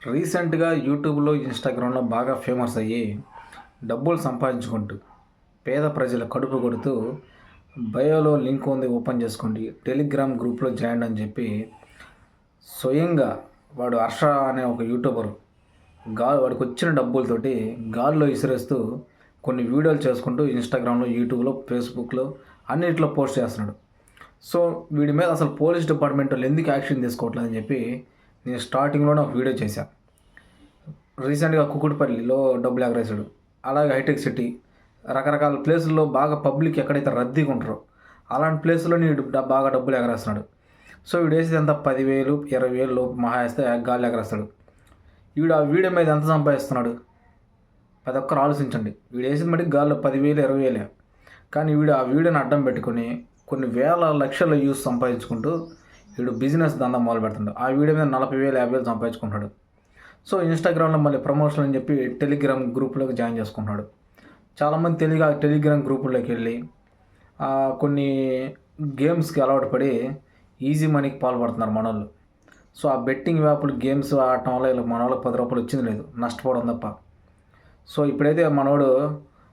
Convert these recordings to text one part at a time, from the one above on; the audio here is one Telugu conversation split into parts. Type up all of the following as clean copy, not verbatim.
రీసెంట్‌గా యూట్యూబ్‌లో, ఇన్‌స్టాగ్రామ్‌లో బాగా ఫేమస్ అయ్యి, డబ్బులు సంపాదించుకుంటూ, పేద ప్రజల కడుపు కొడుతూ, బయోలో లింక్ ఉంది ఓపెన్ చేసుకోండి. టెలిగ్రామ్ గ్రూప్‌లో జాయిన్ అని చెప్పి, స్వయంగా వాడు హర్ష అనే ఒక యూట్యూబరు వాడికొచ్చిన డబ్బులతోటి గాల్లో ఇసిరేస్తూ కొన్ని వీడియోలు చేసుకుంటూ ఇన్‌స్టాగ్రామ్‌లో, యూట్యూబ్‌లో, ఫేస్‌బుక్‌లో అన్నిట్లో పోస్ట్ చేస్తున్నాడు. సో, వీడి మీద అసలు పోలీస్ డిపార్ట్‌మెంటోళ్ళు ఎందుకు యాక్షన్ తీసుకోవట్లేదని చెప్పి నేను స్టార్టింగ్‌లోనే ఒక వీడియో చేశా. రీసెంట్‌గా కుకుట్పల్లిలో డబ్బులు ఎగరేసాడు. అలాగే హైటెక్ సిటీ, రకరకాల ప్లేసుల్లో బాగా పబ్లిక్ ఎక్కడైతే రద్దీగా ఉంటారో, అలాంటి ప్లేసుల్లో వీడు బాగా డబ్బులు ఎగరేస్తున్నాడు. సో, వీడేసేది ఎంత 10,000, 20,000 లోపు మహా ఏస్తే గాల్లో ఎగరేస్తాడు. వీడు ఆ వీడియో మీద ఎంత సంపాదిస్తున్నాడు? ప్రతి ఒక్కరు ఆలోచించండి. వీడేసింది మటికి గాల్లో 10,000, 20,000 కానీ వీడు ఆ వీడియోని అడ్డం పెట్టుకొని కొన్ని వేల లక్షల వ్యూస్ సంపాదించుకుంటూ వీడు బిజినెస్ దందా మొదలుపెడుతుండు. ఆ వీడియో మీద 40,000, 50,000 సంపాదించుకుంటున్నాడు. సో, ఇన్‌స్టాగ్రామ్‌లో మళ్ళీ ప్రమోషన్ అని చెప్పి టెలిగ్రామ్ గ్రూప్‌లోకి జాయిన్ చేసుకుంటున్నాడు. చాలామంది తెలియక ఆ టెలిగ్రామ్ గ్రూపుల్లోకి వెళ్ళి కొన్ని గేమ్స్‌కి అలవాటు పడి ఈజీ మనీకి పాల్పడుతున్నారు మనోళ్ళు. సో, ఆ బెట్టింగ్ యాప్‌లు గేమ్స్ ఆడటం వల్ల వీళ్ళకి మనోళ్ళకి రూ. 10 వచ్చింది లేదు. నష్టపోవడం తప్ప. సో, ఇప్పుడైతే మనోడు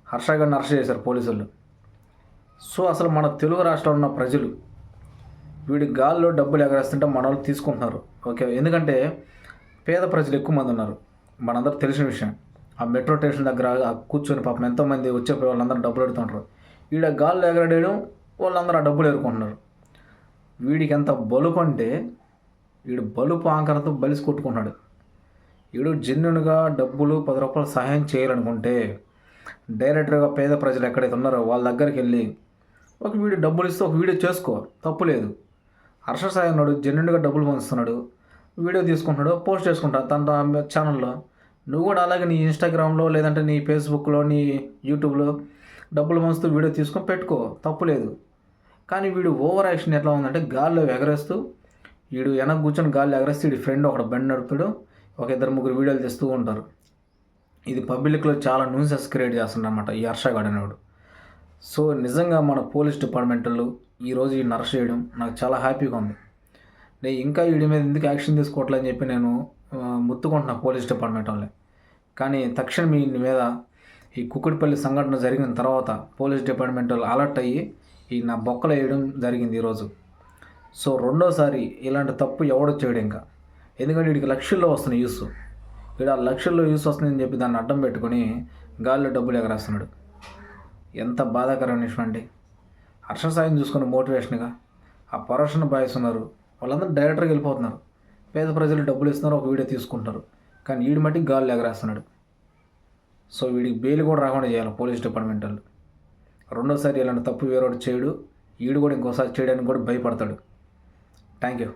హర్ష గాడిని అరెస్ట్ చేశారు పోలీసోళ్ళు. సో, అసలు మన తెలుగు రాష్ట్రాల్లో ఉన్న ప్రజలు వీడి గాల్లో డబ్బులు ఎగరేస్తుంటే మనోళ్ళు తీసుకుంటున్నారు. ఓకే. ఎందుకంటే పేద ప్రజలు ఎక్కువ మంది ఉన్నారు. మనందరికి తెలిసిన విషయం. ఆ మెట్రో స్టేషన్ దగ్గర కూర్చొని పాపం ఎంతోమంది వచ్చేపోయే వాళ్ళందరూ డబ్బులు అడుగుతుంటారు. ఈడ గాల్లో ఎగరడేయడం వాళ్ళందరూ ఆ డబ్బులు ఏరుకుంటున్నారు. వీడికి ఎంత బలుపు అంటే వీడు బలుపు ఆంకరతో బలిసి కొట్టుకుంటున్నాడు. వీడు జెన్యూన్‌గా డబ్బులు రూ. 10 సహాయం చేయాలనుకుంటే డైరెక్ట్‌గా పేద ప్రజలు ఎక్కడైతే ఉన్నారో వాళ్ళ దగ్గరికెళ్ళి ఒక వీడియో డబ్బులు ఇస్తే ఒక వీడియో చేసుకో, తప్పు లేదు. హర్ష సాయి అన్నాడు జెన్యూన్‌గా డబ్బులు పంచుతున్నాడు. వీడియో తీసుకుంటున్నాడు, పోస్ట్ చేసుకుంటాడు తన ఛానల్‌లో. నువ్వు కూడా అలాగే నీ ఇన్‌స్టాగ్రామ్‌లో లేదంటే నీ ఫేస్‌బుక్‌లో, నీ యూట్యూబ్‌లో డబ్బులు పంచుతూ వీడియో తీసుకొని పెట్టుకో, తప్పు లేదు. కానీ వీడు ఓవర్ యాక్షన్ ఎట్లా ఉందంటే గాల్లో ఎగరేస్తూ వీడు వెనక కూర్చొని గాల్లో ఎగరేస్తే వీడి ఫ్రెండ్ ఒకడు బండి నడుపుతాడు. ఒక ఇద్దరు ముగ్గురు వీడియోలు తీస్తూ ఉంటారు. ఇది పబ్లిక్‌లో చాలా న్యూసెస్ క్రియేట్ చేస్తుండనమాట ఈ హర్ష గాడు అనేవాడు. సో, నిజంగా మన పోలీస్ డిపార్ట్‌మెంటోళ్ళు ఈరోజు ఈడిని అరెస్ట్ చేయడం నాకు చాలా హ్యాపీగా ఉంది. నేను ఇంకా వీడి మీద ఎందుకు యాక్షన్ తీసుకోవట్లే అని చెప్పి నేను మొత్తుకుంటున్నా పోలీస్ డిపార్ట్మెంట్ వాళ్ళని. కానీ తక్షణం వీని మీద ఈ కుకుట్పల్లి సంఘటన జరిగిన తర్వాత పోలీస్ డిపార్ట్మెంట్ వాళ్ళు అలర్ట్ అయ్యి ఈ నా బొక్కలు వేయడం జరిగింది ఈరోజు. సో, రెండోసారి ఇలాంటి తప్పు ఎవడో చేయడు ఇంకా. ఎందుకంటే వీడికి లక్షల్లో వస్తున్నాయి వ్యూస్. వీడు ఆ లక్షల్లో వ్యూస్ వస్తుందని చెప్పి దాన్ని అడ్డం పెట్టుకొని గాల్లో డబ్బులు ఎగరేస్తున్నాడు. ఎంత బాధాకరమైన విషయం అండి. హర్ష సాయిని చూసుకుని మోటివేషన్‌గా ఆ ప్రొడక్షన్ బాయ్స్ ఉన్నారు. వాళ్ళందరూ డైరెక్టర్‌గా వెళ్ళిపోతున్నారు. పేద ప్రజలు డబ్బులు ఇస్తున్నారు, ఒక వీడియో తీసుకుంటారు. కానీ వీడి మట్టికి గాల్లో ఎగరేస్తున్నాడు. సో, వీడికి బెయిల్ కూడా రాకుండా చేయాలి పోలీస్ డిపార్ట్మెంట్ వాళ్ళు. రెండోసారి ఇలాంటి తప్పు వేరేవాడు చేయడు. ఈడు కూడా ఇంకోసారి చేయడానికి కూడా భయపడతాడు. Thank you.